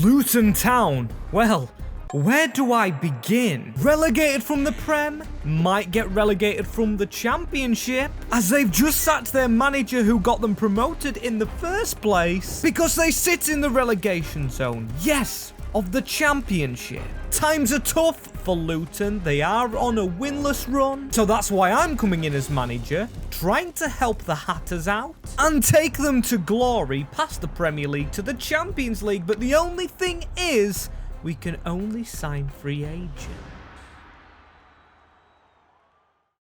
Luton Town. Well, where do I begin? Relegated from the Prem, might get relegated from the Championship, as they've just sacked their manager who got them promoted in the first place because they sit in the relegation zone, yes, of the Championship. Times are tough for Luton. They are on a winless run, so that's why I'm coming in as manager, trying to help the Hatters out and take them to glory past the Premier League to the Champions League. But the only thing is, we can only sign free agents.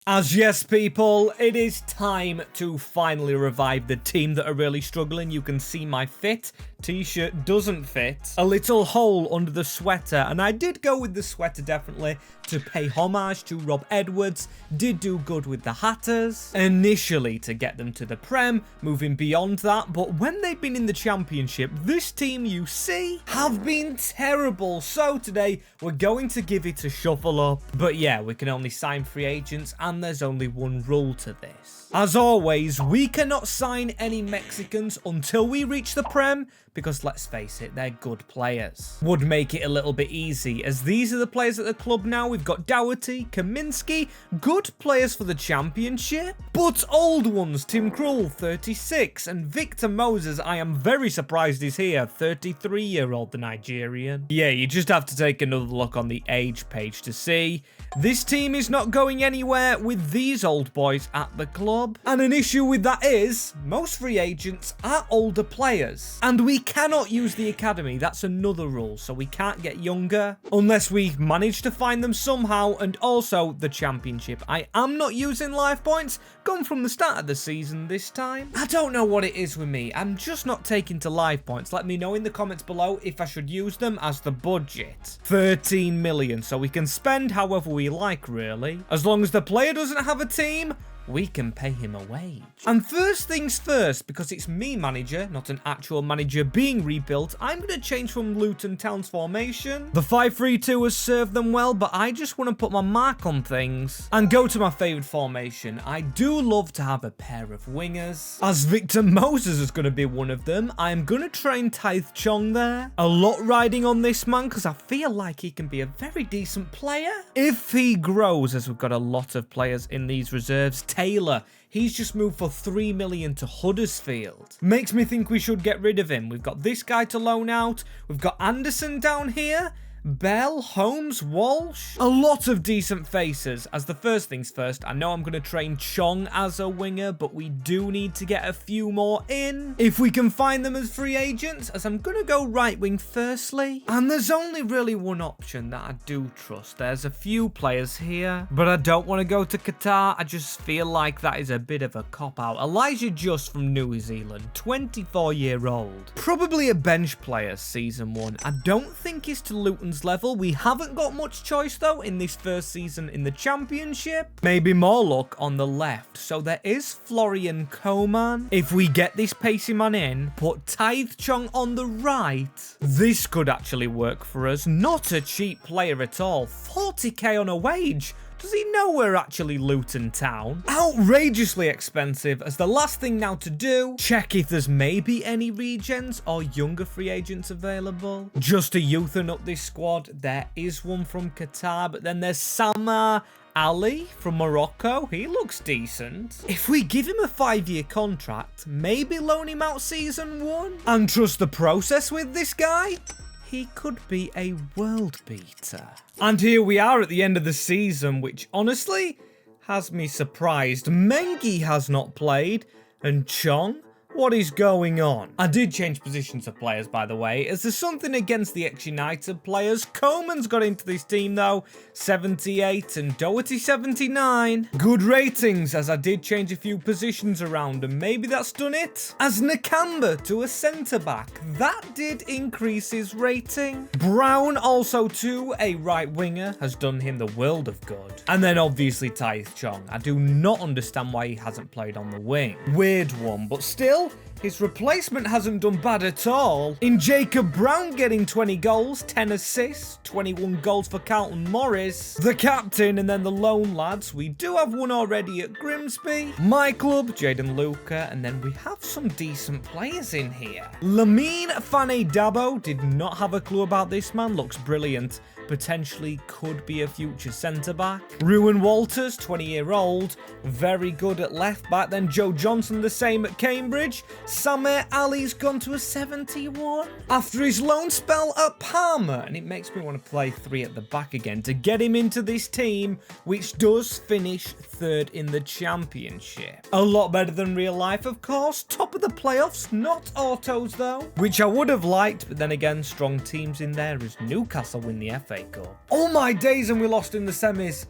As yes, people, it is time to finally revive the team that are really struggling. You can see my fit. T-shirt doesn't fit. A little hole under the sweater, and I did go with the sweater definitely to pay homage to Rob Edwards. Did do good with the Hatters initially to get them to the Prem, moving beyond that, but when they've been in the Championship, this team you see have been terrible. So today we're going to give it a shuffle up, but yeah, we can only sign free agents, and there's only one rule to this. As always, we cannot sign any Mexicans until we reach the Prem, because let's face it, they're good players. Would make it a little bit easy, as these are the players at the club now. We've got Doherty, Kaminsky, good players for the Championship, but old ones, Tim Krul, 36, and Victor Moses, I am very surprised he's here, 33-year-old, the Nigerian. Yeah, you just have to take another look on the age page to see. This team is not going anywhere with these old boys at the club. And an issue with that is, most free agents are older players. And we cannot use the academy, that's another rule. So we can't get younger, unless we manage to find them somehow. And also, the Championship. I am not using life points, gone from the start of the season this time. I don't know what it is with me, I'm just not taking to life points. Let me know in the comments below if I should use them as the budget. 13 million, so we can spend however we like, really. As long as the player doesn't have a team, we can pay him a wage. And first things first, because it's me manager, not an actual manager being rebuilt, I'm going to change from Luton Town's formation. The 5-3-2 has served them well, but I just want to put my mark on things and go to my favourite formation. I do love to have a pair of wingers, as Victor Moses is going to be one of them. I'm going to train Taith Chong there. A lot riding on this man, because I feel like he can be a very decent player if he grows, as we've got a lot of players in these reserves. Taylor, he's just moved for 3 million to Huddersfield. Makes me think we should get rid of him. We've got this guy to loan out. We've got Anderson down here. Bell, Holmes, Walsh. A lot of decent faces. As the first things first, I know I'm going to train Chong as a winger, but we do need to get a few more in, if we can find them as free agents, as I'm going to go right wing firstly. And there's only really one option that I do trust. There's a few players here, but I don't want to go to Qatar. I just feel like that is a bit of a cop-out. Elijah Just from New Zealand, 24-year-old. Probably a bench player season 1. I don't think he's to Luton's level. We haven't got much choice though in this first season in the Championship. Maybe more luck on the left. So there is Florian Koeman. If we get this pacey man in, put Taith Chong on the right, this could actually work for us. Not a cheap player at all. 40k on a wage. Does he know we're actually Luton Town? Outrageously expensive, as the last thing now to do, check if there's maybe any regens or younger free agents available. Just to youthen up this squad, there is one from Qatar, but then there's Samar Ali from Morocco. He looks decent. If we give him a 5-year contract, maybe loan him out season 1 and trust the process with this guy, he could be a world beater. And here we are at the end of the season, which honestly has me surprised. Mengi has not played, and Chong, what is going on? I did change positions of players, by the way, as there's something against the ex-United players. Coleman's got into this team, though, 78, and Doherty, 79. Good ratings, as I did change a few positions around, and maybe that's done it. As Nakamba to a centre-back, that did increase his rating. Brown, also to a right winger, has done him the world of good. And then, obviously, Taith Chong. I do not understand why he hasn't played on the wing. Weird one, but still, his replacement hasn't done bad at all. In Jacob Brown getting 20 goals, 10 assists, 21 goals for Carlton Morris, the captain, and then the lone lads. We do have one already at Grimsby. My club, Jaden Luca, and then we have some decent players in here. Lamine Fane Dabo, did not have a clue about this man, looks brilliant. Potentially could be a future centre-back. Ruan Walters, 20-year-old, very good at left-back. Then Joe Johnson, the same at Cambridge. Samir Ali's gone to a 71 after his loan spell at Parma, and it makes me want to play 3 at the back again to get him into this team, which does finish 3rd in the championship. A lot better than real life, of course. Top of the playoffs, not autos though, which I would have liked, but then again, strong teams in there as Newcastle win the FA Cup. Oh my days, and we lost in the semis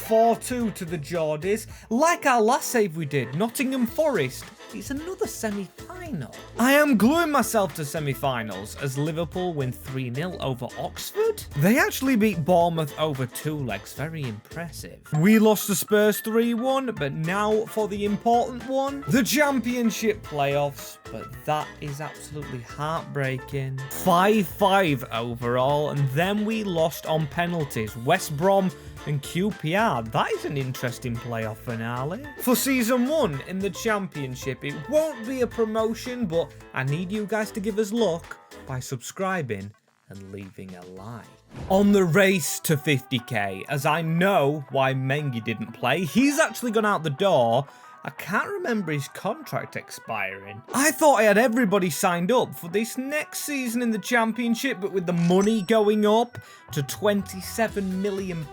4-2 to the Geordies. Like our last save we did, Nottingham Forest. It's another semi-final. I am gluing myself to semi-finals as Liverpool win 3-0 over Oxford. They actually beat Bournemouth over 2 legs. Very impressive. We lost to Spurs 3-1, but now for the important one, the championship playoffs. But that is absolutely heartbreaking. 5-5 overall, and then we lost on penalties. West Brom and QPR. That is an interesting playoff finale. For season 1 in the championship, it won't be a promotion, but I need you guys to give us luck by subscribing and leaving a like. On the race to 50k, as I know why Mengi didn't play, he's actually gone out the door. I can't remember his contract expiring. I thought I had everybody signed up for this next season in the championship, but with the money going up to £27 million,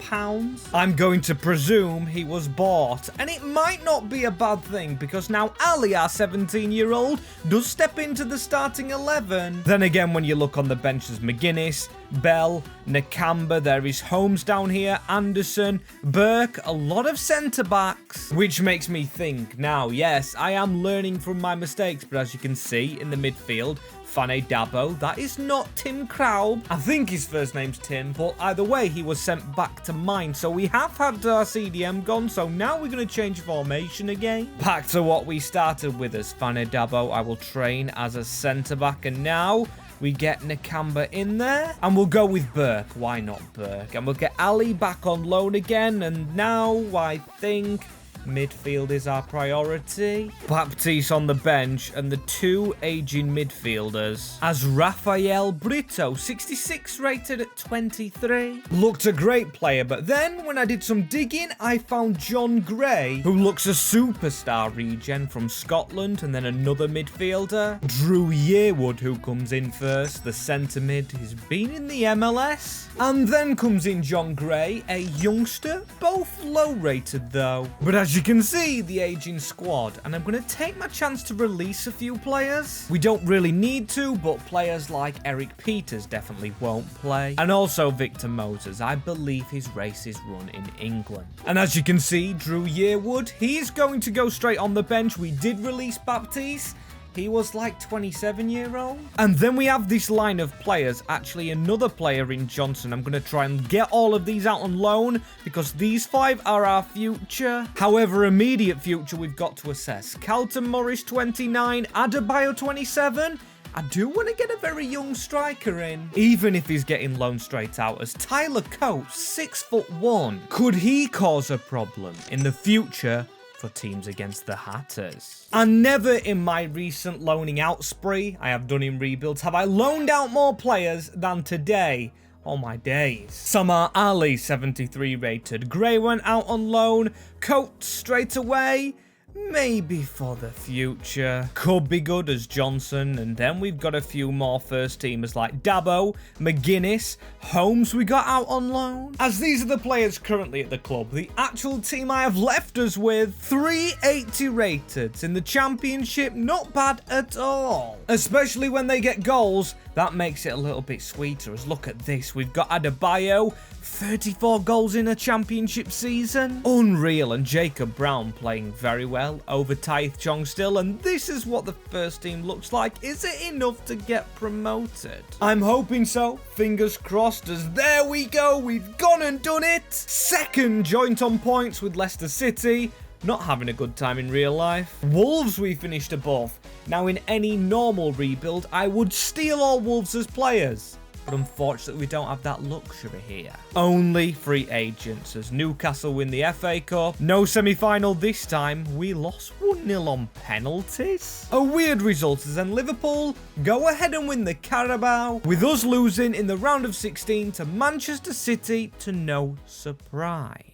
I'm going to presume he was bought. And it might not be a bad thing, because now Ali, our 17-year-old, does step into the starting 11. Then again, when you look on the bench, there's McGuinness, Bell, Nakamba, there is Holmes down here, Anderson, Burke, a lot of centre-backs, which makes me think, now, yes, I am learning from my mistakes, but as you can see in the midfield, Fane Dabo, that is not Tim Kraub. I think his first name's Tim, but either way, he was sent back to mine, so we have had our CDM gone, so now we're going to change formation again. Back to what we started with as Fane Dabo. I will train as a centre-back, and now we get Nakamba in there, and we'll go with Burke. Why not Burke? And we'll get Ali back on loan again, and now I think midfield is our priority. Baptiste on the bench, and the 2 aging midfielders as Rafael Brito, 66 rated at 23. Looked a great player, but then when I did some digging, I found John Gray, who looks a superstar regen from Scotland, and then another midfielder, Drew Yearwood, who comes in first, the centre mid. He's been in the MLS. And then comes in John Gray, a youngster, both low rated though. But as you can see, the aging squad, and I'm going to take my chance to release a few players. We don't really need to, but players like Eric Peters definitely won't play. And also Victor Moses, I believe his race is run in England. And as you can see, Drew Yearwood, he's going to go straight on the bench. We did release Baptiste. He was like 27-year-old. And then we have this line of players. Actually, another player in Johnson. I'm going to try and get all of these out on loan because these 5 are our future. However, immediate future we've got to assess. Carlton Morris, 29. Adebayo, 27. I do want to get a very young striker in, even if he's getting loaned straight out, as Tyler Coates, 6'1". Could he cause a problem in the future for teams against the Hatters? And never in my recent loaning out spree I have done in rebuilds have I loaned out more players than today. Oh my days. Samar Ali, 73 rated. Gray went out on loan. Coates straight away. Maybe for the future. Could be good as Johnson. And then we've got a few more first teamers like Dabo, McGuinness, Holmes we got out on loan. As these are the players currently at the club, the actual team I have left us with, 380 rated in the championship. Not bad at all. Especially when they get goals. That makes it a little bit sweeter. As look at this. We've got Adebayo, 34 goals in a championship season. Unreal. And Jacob Brown playing very well over Taith Chong still. And this is what the first team looks like. Is it enough to get promoted? I'm hoping so. Fingers crossed, as there we go. We've gone and done it. Second joint on points with Leicester City. not having a good time in real life. Wolves we finished above. Now in any normal rebuild, I would steal all Wolves as players. But unfortunately, we don't have that luxury here. Only free agents as Newcastle win the FA Cup. No semi-final this time. We lost 1-0 on penalties. A weird result as then Liverpool go ahead and win the Carabao, with us losing in the round of 16 to Manchester City to no surprise.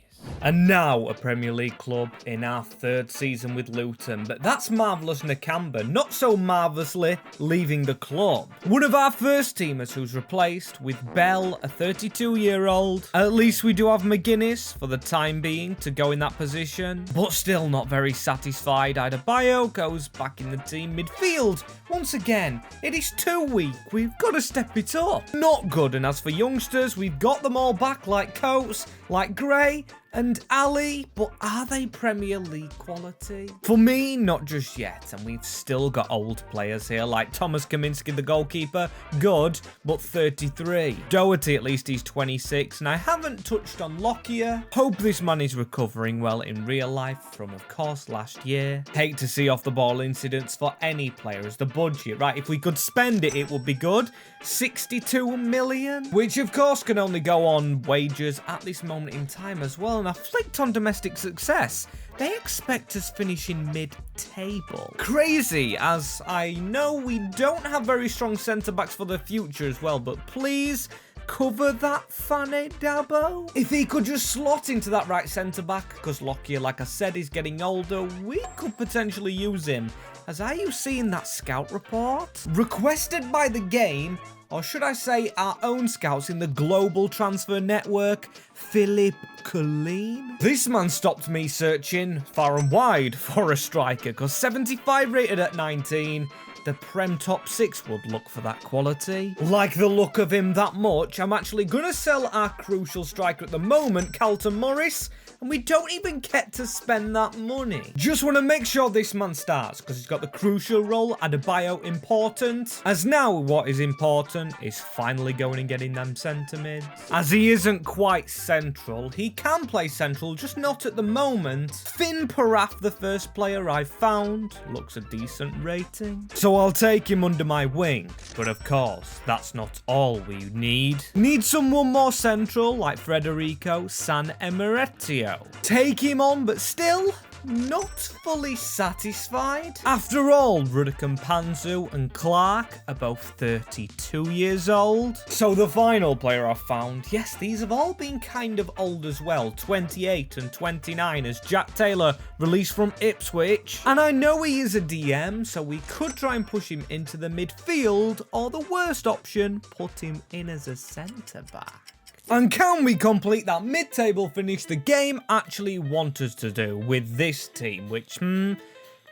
And now a Premier League club in our third season with Luton, but that's marvellous Nakamba, not so marvellously leaving the club. One of our first teamers who's replaced with Bell, a 32-year-old. At least we do have McGuinness for the time being to go in that position, but still not very satisfied. Adebayo goes back in the team midfield. Once again, it is too weak. We've got to step it up. Not good, and as for youngsters, we've got them all back like Coates, like Gray, and Ali, but are they Premier League quality? For me, not just yet, and we've still got old players here like Thomas Kaminski, the goalkeeper, good, but 33. Doherty, at least he's 26, and I haven't touched on Lockyer. Hope this man is recovering well in real life from, of course, last year. Hate to see off-the-ball incidents for any player as the budget, right? If we could spend it, it would be good. 62 million, which of course can only go on wages at this moment in time as well. And I flicked on domestic success. They expect us finishing mid-table. Crazy, as I know we don't have very strong centre-backs for the future as well, but please cover that Fanny Dabo. If he could just slot into that right centre-back, because Lockyer, like I said, is getting older, we could potentially use him. As are you seeing that scout report? Requested by the game, or should I say our own scouts in the global transfer network, Philip Colleen. This man stopped me searching far and wide for a striker, because 75 rated at 19, the Prem top 6 would look for that quality. Like the look of him that much, I'm actually going to sell our crucial striker at the moment, Carlton Morris, and we don't even get to spend that money. Just want to make sure this man starts, because he's got the crucial role, Adebayo important. As now what is important is finally going and getting them centre mids. As he isn't quite central, he can play central, just not at the moment. Finn Paraf, the first player I found, looks a decent rating. So I'll take him under my wing. But of course, that's not all we need. Need someone more central, like Federico San Emeretio. Take him on, but still not fully satisfied. After all, Rudican Panzu and Clark are both 32 years old. So the final player I've found, yes, these have all been kind of old as well, 28 and 29, as Jack Taylor released from Ipswich. And I know he is a DM, so we could try and push him into the midfield, or the worst option, put him in as a centre-back. And can we complete that mid-table finish the game actually want us to do with this team, which,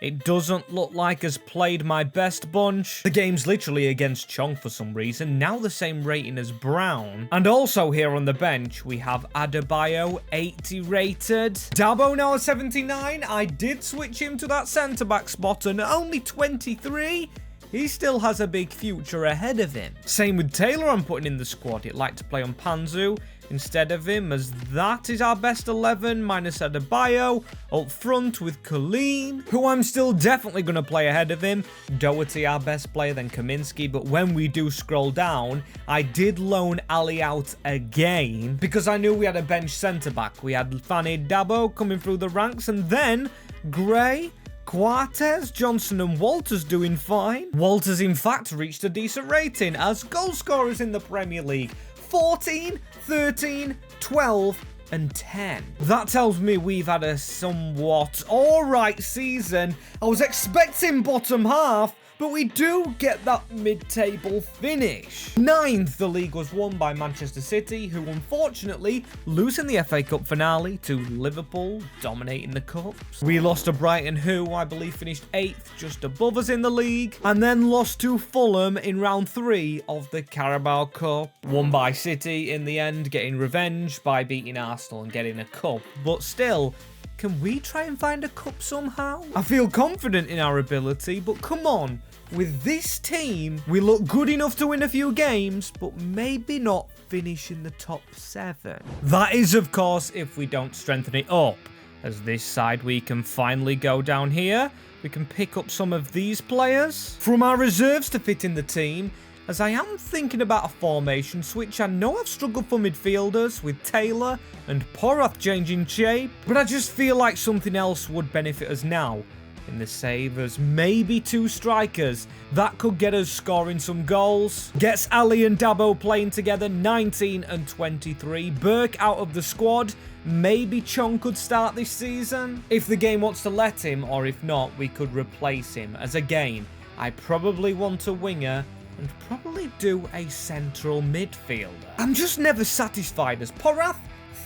it doesn't look like has played my best bunch. The game's literally against Chong for some reason, now the same rating as Brown. And also here on the bench, we have Adebayo, 80 rated. Dabo now at 79, I did switch him to that centre-back spot, and only 23? He still has a big future ahead of him. Same with Taylor I'm putting in the squad. He'd like to play on Panzu instead of him, as that is our best 11, minus Adebayo. Up front with Colleen, who I'm still definitely going to play ahead of him. Doherty our best player, then Kaminski. But when we do scroll down, I did loan Ali out again, because I knew we had a bench centre-back. We had Fanny Dabo coming through the ranks, and then Gray, Quartes, Johnson and Walters doing fine. Walters in fact reached a decent rating as goal scorers in the Premier League. 14, 13, 12 and 10. That tells me we've had a somewhat alright season. I was expecting bottom half, but we do get that mid-table finish. 9th, the league was won by Manchester City, who unfortunately losing the FA Cup finale to Liverpool, dominating the cups. We lost to Brighton, who I believe finished 8th, just above us in the league, and then lost to Fulham in round 3 of the Carabao Cup. Won by City in the end, getting revenge by beating Arsenal and getting a cup, but still, can we try and find a cup somehow? I feel confident in our ability, but come on. With this team, we look good enough to win a few games, but maybe not finish in the top 7. That is, of course, if we don't strengthen it up. as this side we can finally go down here. We can pick up some of these players from our reserves to fit in the team, as I am thinking about a formation switch. I know I've struggled for midfielders with Taylor and Porath changing shape, but I just feel like something else would benefit us now in the save, as maybe 2 strikers. That could get us scoring some goals. Gets Ali and Dabo playing together, 19 and 23. Burke out of the squad. Maybe Chong could start this season if the game wants to let him, or if not, we could replace him. As again, I probably want a winger and probably do a central midfielder. I'm just never satisfied, as Porath,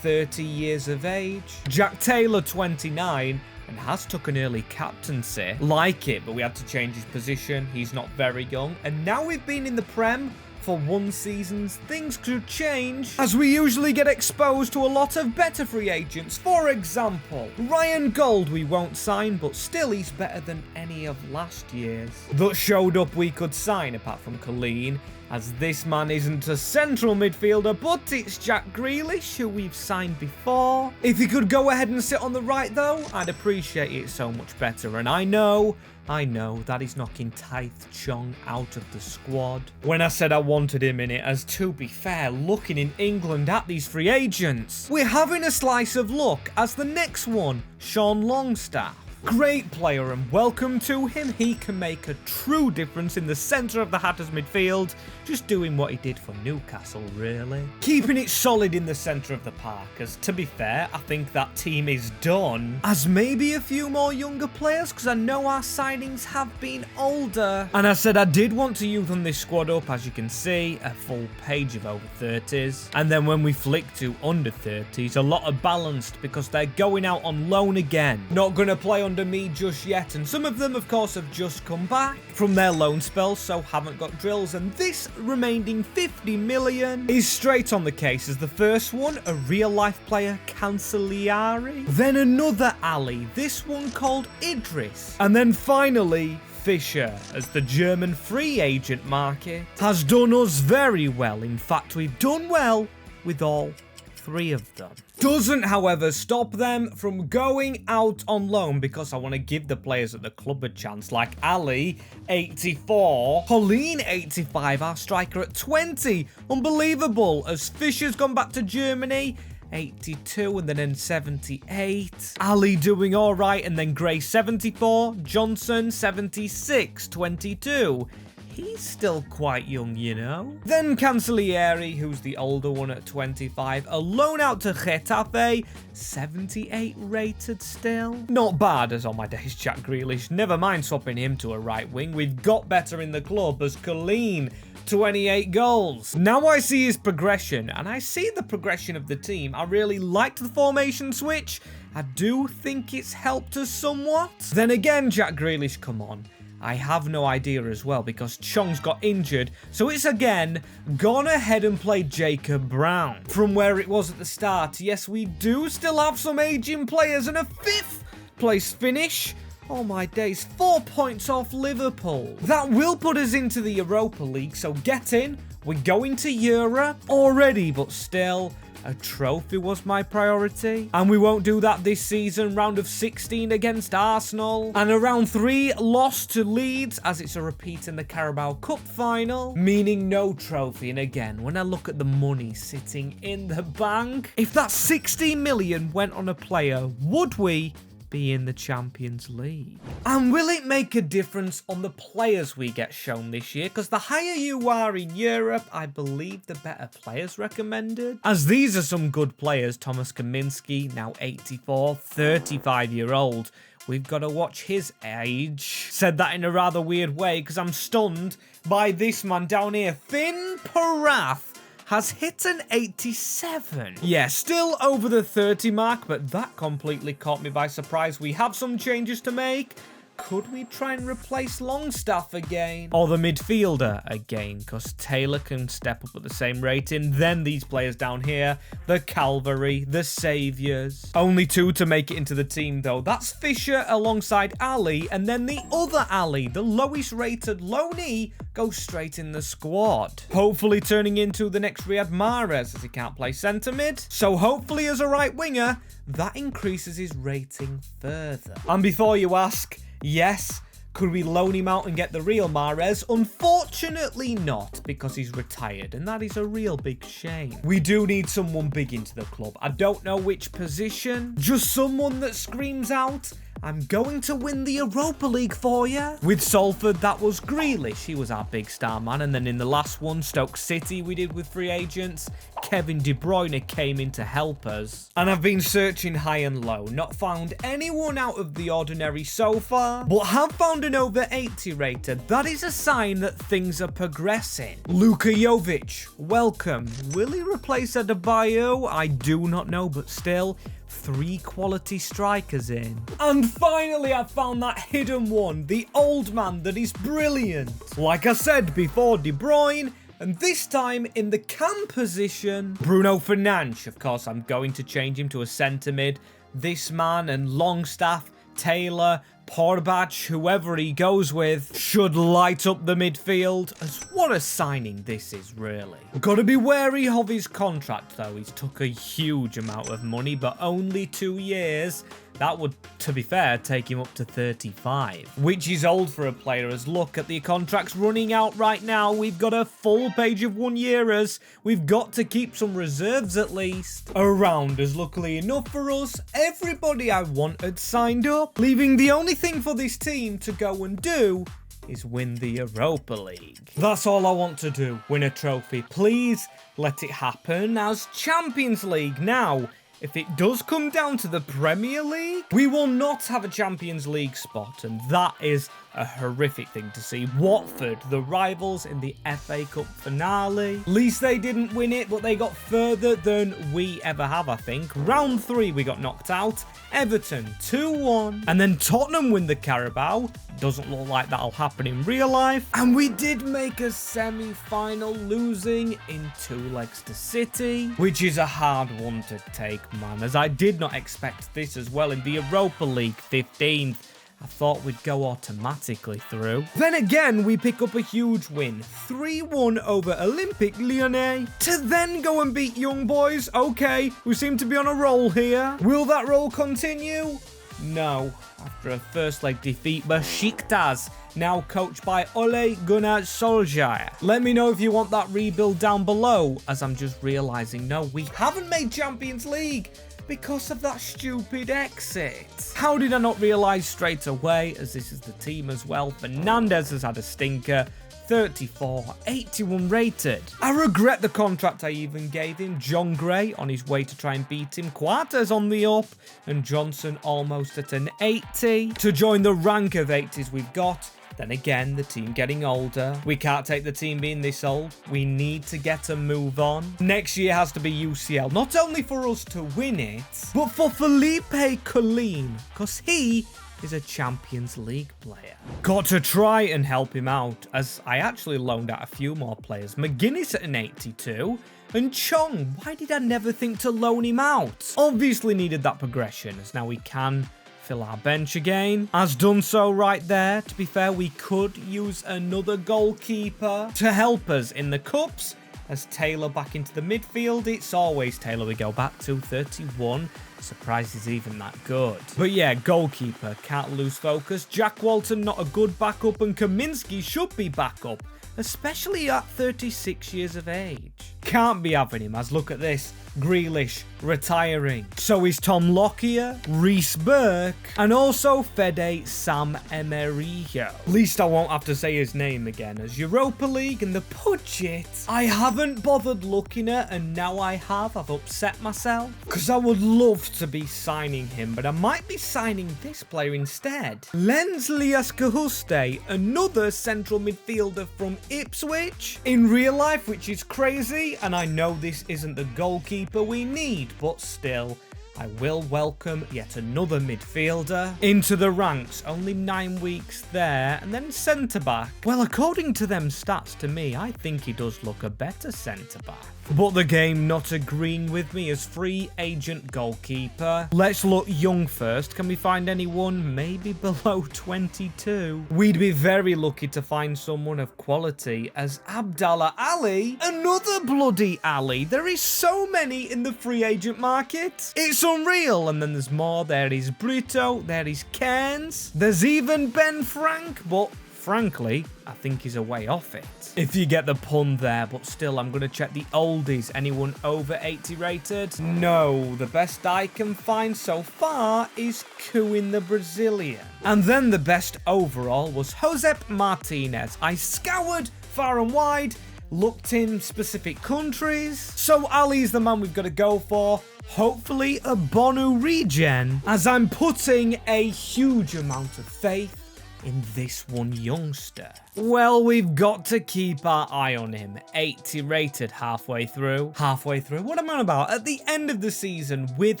30 years of age. Jack Taylor, 29, and has took an early captaincy. Like it, but we had to change his position. He's not very young. And now we've been in the Prem for 1 season, things could change, as we usually get exposed to a lot of better free agents. For example, Ryan Gold we won't sign, but still he's better than any of last year's that showed up we could sign, apart from Colleen, as this man isn't a central midfielder, but it's Jack Grealish, who we've signed before. If he could go ahead and sit on the right though, I'd appreciate it so much better. And I know that he's knocking Taith Chong out of the squad when I said I wanted him in it, as to be fair, looking in England at these free agents, we're having a slice of luck, as the next one, Sean Longstaff. Great player, and welcome to him. He can make a true difference in the centre of the Hatters midfield, just doing what he did for Newcastle, really. Keeping it solid in the centre of the park, as to be fair, I think that team is done. As maybe a few more younger players, because I know our signings have been older. And I said I did want to youth on this squad up, as you can see, a full page of over 30s. And then when we flick to under 30s, a lot are balanced, because they're going out on loan again. Not going to play under me just yet, and some of them of course have just come back from their loan spells, so haven't got drills. And this remaining 50 million is straight on the case, as the first one, a real life player, Cancellieri, then another Ali, this one called Idris, and then finally Fisher, as the German free agent market has done us very well. In fact, we've done well with all 3 of them. Doesn't, however, stop them from going out on loan, because I want to give the players at the club a chance, like Ali, 84, Pauline, 85, our striker at 20. Unbelievable, as Fisher's gone back to Germany, 82, and then 78. Ali doing all right, and then Gray, 74, Johnson, 76, 22. He's still quite young, you know. Then Cancellieri, who's the older one at 25. A loan out to Getafe, 78 rated still. Not bad, as on my days, Jack Grealish. Never mind swapping him to a right wing. We've got better in the club, as Colleen, 28 goals. Now I see his progression, and I see the progression of the team. I really liked the formation switch. I do think it's helped us somewhat. Then again, Jack Grealish, come on. I have no idea as well, because Chong's got injured, so it's again gone ahead and played Jacob Brown from where it was at the start. Yes, we do still have some aging players, and a 5th place finish. Oh my days, 4 points off Liverpool. That will put us into the Europa League, so get in. We're going to Europe already, but still, a trophy was my priority, and we won't do that this season. Round of 16 against Arsenal, and a round 3 loss to Leeds, as it's a repeat in the Carabao Cup final, meaning no trophy. And again, when I look at the money sitting in the bank, if that 16 million went on a player, would we be in the Champions League? And will it make a difference on the players we get shown this year? Because the higher you are in Europe, I believe the better players recommended. As these are some good players. Thomas Kaminski, now 84, 35-year-old. We've got to watch his age. Said that in a rather weird way, because I'm stunned by this man down here. Finn Porath has hit an 87. Yeah, still over the 30 mark, but that completely caught me by surprise. We have some changes to make. could we try and replace Longstaff again? Or the midfielder again, because Taylor can step up at the same rating. Then these players down here, the Cavalry, the Saviours. Only 2 to make it into the team though. That's Fisher alongside Ali, and then the other Ali, the lowest rated loanee, goes straight in the squad. Hopefully turning into the next Riyad Mahrez, as he can't play centre mid. So hopefully as a right winger, that increases his rating further. And before you ask, yes, could we loan him out and get the real Mahrez? Unfortunately not, because he's retired, and that is a real big shame. We do need someone big into the club. I don't know which position, just someone that screams out, I'm going to win the Europa League for you. With Salford, that was Grealish. He was our big star man. And then in the last one, Stoke City, we did with free agents, Kevin De Bruyne came in to help us. And I've been searching high and low, not found anyone out of the ordinary so far, but have found an over 80 rated. That is a sign that things are progressing. Luka Jovic, welcome. Will he replace Adebayo? I do not know, but still, 3 quality strikers in. And finally, I found that hidden one, the old man that is brilliant. Like I said before, De Bruyne, and this time in the cam position, Bruno Fernandes. Of course, I'm going to change him to a centre mid. This man and Longstaff, Taylor, Porbach, whoever he goes with, should light up the midfield. As what a signing this is, really. Gotta be wary of his contract, though. He's took a huge amount of money, but only 2 years. That would, to be fair, take him up to 35, which is old for a player, as look at the contracts running out right now. We've got a full page of 1-yearers. We've got to keep some reserves at least around, as luckily enough for us, everybody I wanted signed up, leaving the only thing for this team to go and do is win the Europa League. That's all I want to do, win a trophy. Please let it happen as Champions League. Now, if it does come down to the Premier League, we will not have a Champions League spot, and that is a horrific thing to see. Watford, the rivals in the FA Cup finale. At least they didn't win it, but they got further than we ever have, I think. Round 3, we got knocked out. Everton, 2-1. And then Tottenham win the Carabao. Doesn't look like that'll happen in real life. And we did make a semi-final, losing in 2 legs to City, which is a hard one to take, man, as I did not expect this as well in the Europa League 15th. I thought we'd go automatically through. Then again, we pick up a huge win. 3-1 over Olympique Lyonnais. To then go and beat Young Boys. Okay, we seem to be on a roll here. Will that roll continue? No. After a first leg defeat, Besiktas, now coached by Ole Gunnar Solskjaer. Let me know if you want that rebuild down below, as I'm just realising, no, we haven't made Champions League because of that stupid exit. How did I not realise straight away, as this is the team as well? Fernandes has had a stinker. 34, 81 rated. I regret the contract I even gave him. John Gray on his way to try and beat him. Quartes on the up, and Johnson almost at an 80. To join the rank of 80s we've got. Then again, the team getting older. We can't take the team being this old. We need to get a move on. Next year has to be UCL. Not only for us to win it, but for Felipe Collin, because he is a Champions League player. Got to try and help him out, as I actually loaned out a few more players. McGuinness at an 82, and Chong, why did I never think to loan him out? Obviously needed that progression, as now we can fill our bench again. Has done so right there. To be fair, we could use another goalkeeper to help us in the cups, as Taylor back into the midfield. It's always Taylor we go back to. 31. Surprised he's even that good. But yeah, goalkeeper, can't lose focus. Jack Walton not a good backup, and Kaminsky should be backup, especially at 36 years of age. Can't be having him, as look at this. Grealish retiring. So is Tom Lockyer, Reece Burke, and also Fede Sam Emerillo. At least I won't have to say his name again, as Europa League and the budget I haven't bothered looking at, and now I have. I've upset myself, because I would love to be signing him, but I might be signing this player instead. Lens Liaskahuste, another central midfielder from Ipswich. In real life, which is crazy, and I know this isn't the goalkeeper we need, but still, I will welcome yet another midfielder into the ranks. Only 9 weeks there. And then centre-back. Well, according to them stats to me, I think he does look a better centre-back. But the game not agreeing with me as free agent goalkeeper. Let's look young first. Can we find anyone maybe below 22? We'd be very lucky to find someone of quality as Abdallah Ali. Another bloody Ali. There is so many in the free agent market. It's unreal. And then there's more. There is Brito. There is Cairns. There's even Ben Frank. But frankly, I think he's a way off it. If you get the pun there, but still, I'm going to check the oldies. Anyone over 80 rated? No, the best I can find so far is Cuin the Brazilian. And then the best overall was Josep Martinez. I scoured far and wide, looked in specific countries. So Ali's the man we've got to go for. Hopefully a Bonu regen, as I'm putting a huge amount of faith in this one youngster. Well, we've got to keep our eye on him. 80 rated halfway through. What am I on about? At the end of the season with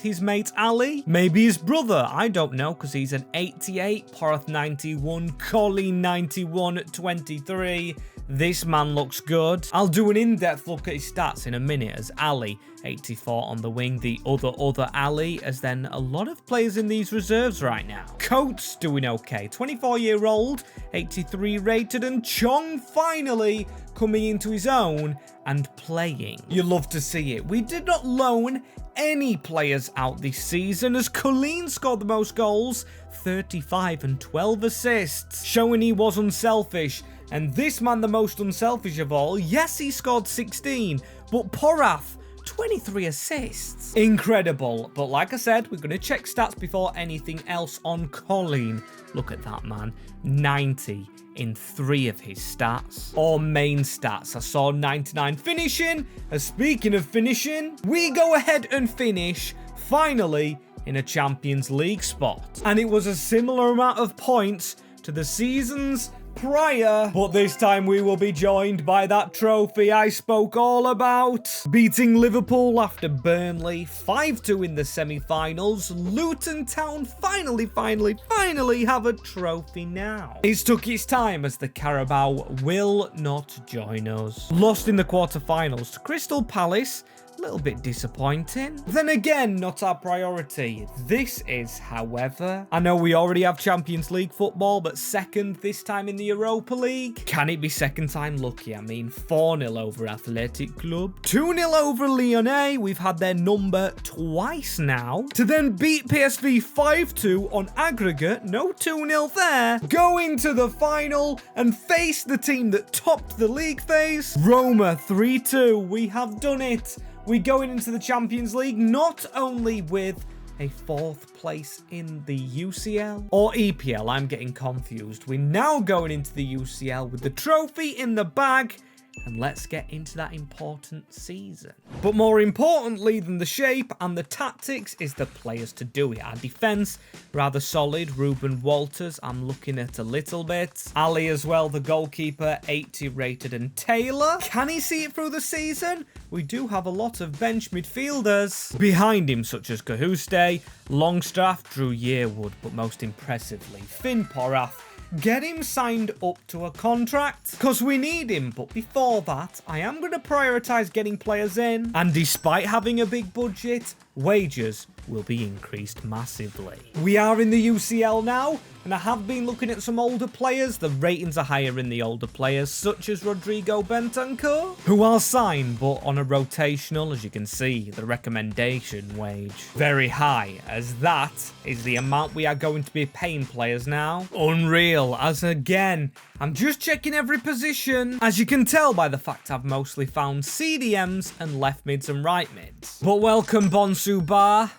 his mate Ali? Maybe his brother. I don't know, because he's an 88, Porth 91, Colleen 91, 23. This man looks good. I'll do an in-depth look at his stats in a minute as Ali, 84 on the wing, the other Ali, as then a lot of players in these reserves right now. Coates doing okay, 24-year-old, 83 rated, and Chong finally coming into his own and playing. You love to see it. We did not loan any players out this season as Colleen scored the most goals, 35 and 12 assists, showing he was unselfish. And this man, the most unselfish of all, yes, he scored 16, but Porath, 23 assists. Incredible. But like I said, we're going to check stats before anything else on Colleen. Look at that, man. 90 in 3 of his stats. Or main stats. I saw 99 finishing. Speaking of finishing, we go ahead and finish, finally, in a Champions League spot. And it was a similar amount of points to the seasons prior, but this time we will be joined by that trophy I spoke all about. Beating Liverpool after Burnley, 5-2 in the semi-finals. Luton Town finally have a trophy now. It's took its time as the Carabao will not join us. Lost in the quarter-finals to Crystal Palace. A little bit disappointing. Then again, not our priority. This is, however, I know we already have Champions League football, but second this time in the Europa League. Can it be second time lucky? I mean, 4-0 over Athletic Club, 2-0 over Lyonnais. We've had their number twice now. To then beat PSV 5-2 on aggregate, no 2-0 there. Go into the final and face the team that topped the league phase. Roma 3-2. We have done it. We're going into the Champions League not only with a 4th place in the UCL or EPL, I'm getting confused. We're now going into the UCL with the trophy in the bag. And let's get into that important season. But more importantly than the shape and the tactics is the players to do it. Our defence, rather solid. Ruben Walters, I'm looking at a little bit. Ali as well, the goalkeeper, 80 rated. And Taylor, can he see it through the season? We do have a lot of bench midfielders behind him, such as Cahuste, Longstaff, Drew Yearwood, but most impressively, Finn Porath. Get him signed up to a contract, because we need him. But before that, I am going to prioritise getting players in. And despite having a big budget, wages will be increased massively. We are in the UCL now, and I have been looking at some older players. The ratings are higher in the older players, such as Rodrigo Bentancur, who I'll sign, but on a rotational, as you can see, the recommendation wage very high, as that is the amount we are going to be paying players now. Unreal, as again, I'm just checking every position, as you can tell by the fact I've mostly found CDMs and left mids and right mids. But welcome, Bonsu Bar.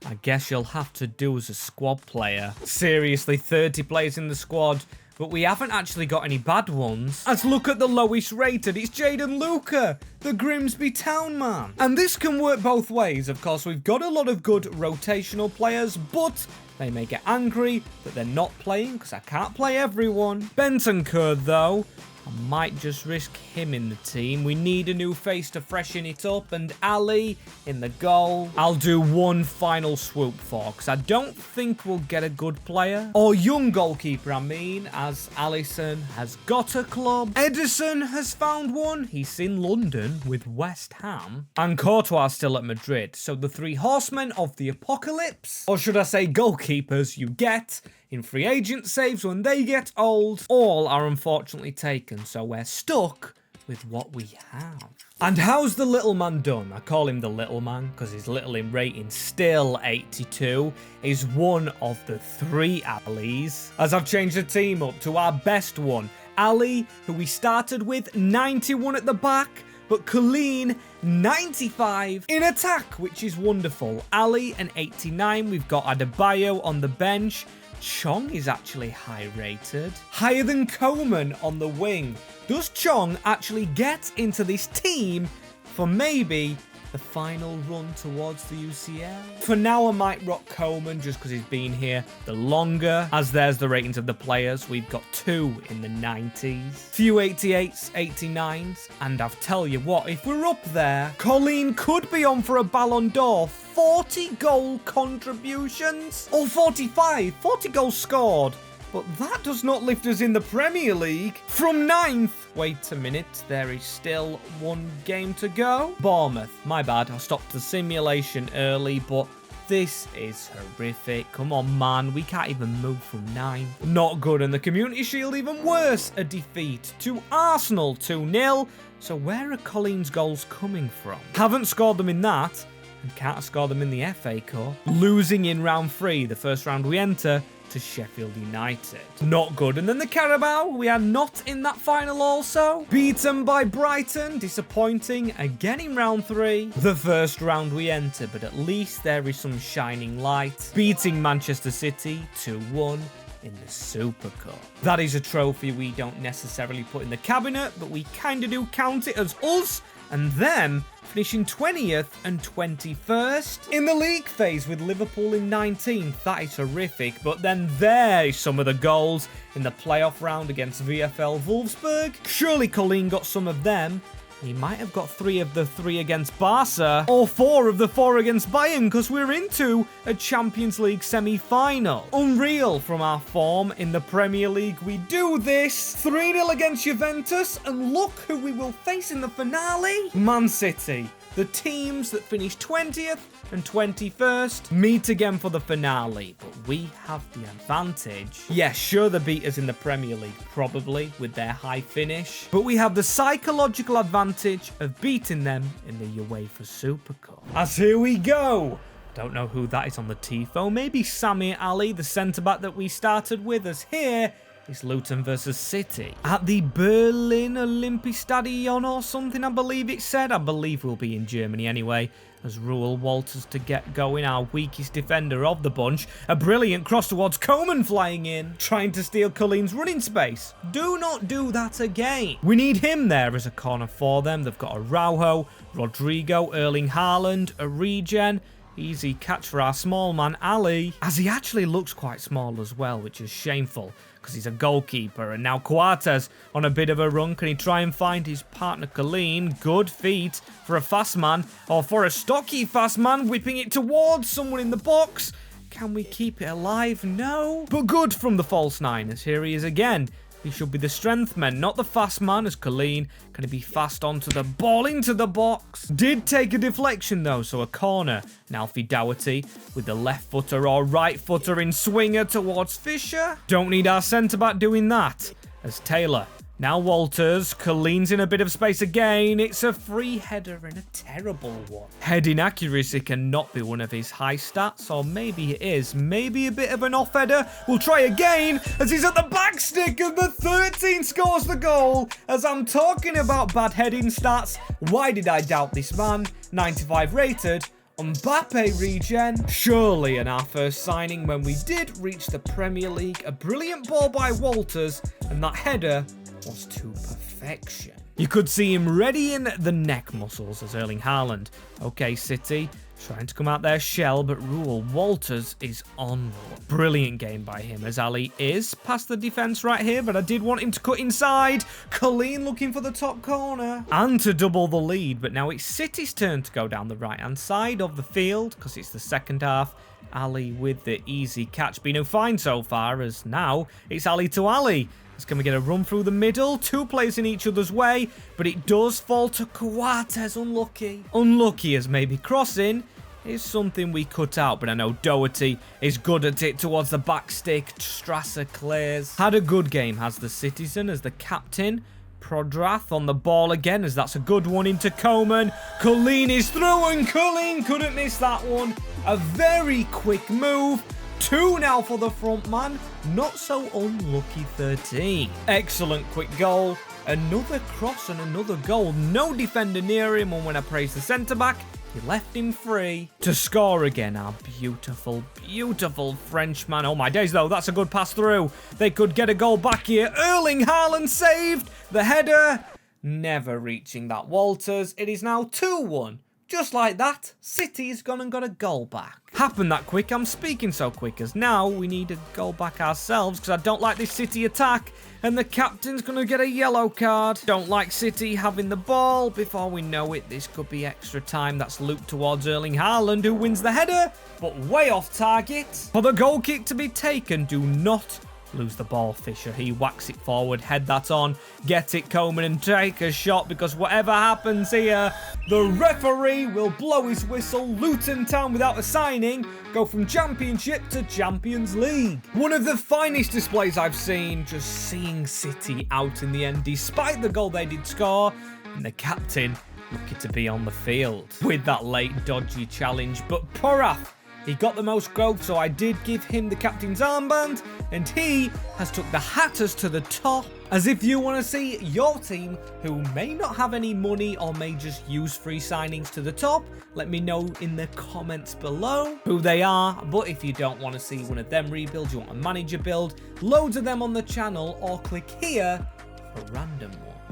I guess you'll have to do as a squad player. Seriously, 30 players in the squad, but we haven't actually got any bad ones. As look at the lowest rated, it's Jaden Luca, the Grimsby Town man. And this can work both ways. Of course, we've got a lot of good rotational players, but they may get angry that they're not playing because I can't play everyone. Bentancur, though, I might just risk him in the team. We need a new face to freshen it up. And Ali in the goal. I'll do one final swoop for, because I don't think we'll get a good player. Or young goalkeeper, I mean, as Alisson has got a club. Edison has found one. He's in London with West Ham. And Courtois still at Madrid. So the three horsemen of the apocalypse, or should I say goalkeepers, you get in free agent saves when they get old, all are unfortunately taken, so we're stuck with what we have. And how's the little man done? I call him the little man because his little in rating still 82. He's one of the three Allies, as I've changed the team up to our best one. Ali, who we started with, 91 at the back, but Colleen, 95 in attack, which is wonderful. Ali, an 89. We've got Adebayo on the bench. Chong is actually high rated. Higher than Coman on the wing. Does Chong actually get into this team for maybe the final run towards the UCL? For now, I might rock Coman just because he's been here the longer. As there's the ratings of the players, we've got 2 in the 90s. Few 88s, 89s. And I'll tell you what, if we're up there, Colleen could be on for a Ballon d'Or. 40 goal contributions. Or 45. 40 goals scored. But that does not lift us in the Premier League. From 9th. Wait a minute, there is still one game to go. Bournemouth, my bad, I stopped the simulation early, but this is horrific. Come on, man, we can't even move from 9th. Not good, and the Community Shield even worse. A defeat to Arsenal, 2-0. So where are Colleen's goals coming from? Haven't scored them in that, and can't score them in the FA Cup. Losing in round 3, the first round we enter, to Sheffield United. Not good. And then the Carabao, we are not in that final also. Beaten by Brighton, disappointing again in round 3. The first round we enter, but at least there is some shining light. Beating Manchester City 2-1 in the Super Cup. That is a trophy we don't necessarily put in the cabinet, but we kind of do count it as us and them finishing 20th and 21st. In the league phase with Liverpool in 19th, that is horrific, but then there is some of the goals in the playoff round against VfL Wolfsburg. Surely Colleen got some of them. He might have got 3 of the 3 against Barca, or 4 of the 4 against Bayern, because we're into a Champions League semi-final. Unreal from our form in the Premier League. We do this. 3-0 against Juventus, and look who we will face in the finale. Man City. The teams that finish 20th and 21st meet again for the finale, but we have the advantage. Yeah, sure, they beat us in the Premier League, probably, with their high finish, but we have the psychological advantage of beating them in the UEFA Super Cup. As here we go. Don't know who that is on the tifo. Maybe Samir Ali, the centre-back that we started with, as here is Luton versus City. At the Berlin Olympiastadion or something, I believe it said. I believe we'll be in Germany anyway, as Ruel Walters to get going, our weakest defender of the bunch. A brilliant cross towards Coman flying in, trying to steal Colleen's running space. Do not do that again. We need him there as a corner for them. They've got Araujo, Rodrigo, Erling Haaland, a regen. Easy catch for our small man, Ali, as he actually looks quite small as well, which is shameful because he's a goalkeeper. And now Coates on a bit of a run. Can he try and find his partner, Colleen? Good feet for a fast man, or for a stocky fast man, whipping it towards someone in the box. Can we keep it alive? No. But good from the false 9, as here he is again. He should be the strength man, not the fast man, as Colleen. Can he be fast onto the ball, into the box? Did take a deflection, though, so a corner. And Alfie Doherty with the left footer or right footer in swinger towards Fisher. Don't need our centre-back doing that, as Taylor. Now Walters, Colleen's in a bit of space again. It's a free header and a terrible one. Heading accuracy cannot be one of his high stats, or maybe it is. Maybe a bit of an off header. We'll try again, as he's at the back stick, and the 13 scores the goal. As I'm talking about bad heading stats, why did I doubt this man? 95 rated. Mbappe regen. Surely in our first signing when we did reach the Premier League. A brilliant ball by Walters, and that header was to perfection. You could see him readying the neck muscles as Erling Haaland. Okay, City. Trying to come out their shell, but Rule Walters is on. Brilliant game by him as Ali is past the defence right here, but I did want him to cut inside. Colleen looking for the top corner and to double the lead, but now it's City's turn to go down the right-hand side of the field because it's the second half. Ali with the easy catch, been fine so far, as now it's Ali to Ali. Can we get a run through the middle? Two players in each other's way, but it does fall to Coates. Unlucky. Unlucky as maybe crossing is something we cut out, but I know Doherty is good at it towards the back stick. Strasser clears. Had a good game, has the Citizen as the captain. Prodrath on the ball again, as that's a good one into Coman. Colleen is through, and Colleen couldn't miss that one. A very quick move. 2 now for the front man. Not so unlucky 13. Excellent quick goal. Another cross and another goal. No defender near him, and when I praise the centre-back, he left him free to score again. Our beautiful, beautiful Frenchman. Oh my days, though, that's a good pass through. They could get a goal back here. Erling Haaland saved the header. Never reaching that Walters. It is now 2-1. Just like that, City's gone and got a goal back. Happened that quick, I'm speaking so quick, as now we need a goal back ourselves because I don't like this City attack, and the captain's going to get a yellow card. Don't like City having the ball. Before we know it, this could be extra time. That's looped towards Erling Haaland, who wins the header, but way off target. For the goal kick to be taken, do not lose the ball, Fisher. He whacks it forward, head that on, get it, Coman, and take a shot, because whatever happens here, the referee will blow his whistle. Luton Town, without a signing, go from Championship to Champions League. One of the finest displays I've seen, just seeing City out in the end, despite the goal they did score, and the captain lucky to be on the field with that late dodgy challenge. But Porath, he got the most growth, so I did give him the captain's armband, and he has took the Hatters to the top. As if you want to see your team, who may not have any money or may just use free signings, to the top, let me know in the comments below who they are. But if you don't want to see one of them rebuilds, you want a manager build, loads of them on the channel, or click here for random one.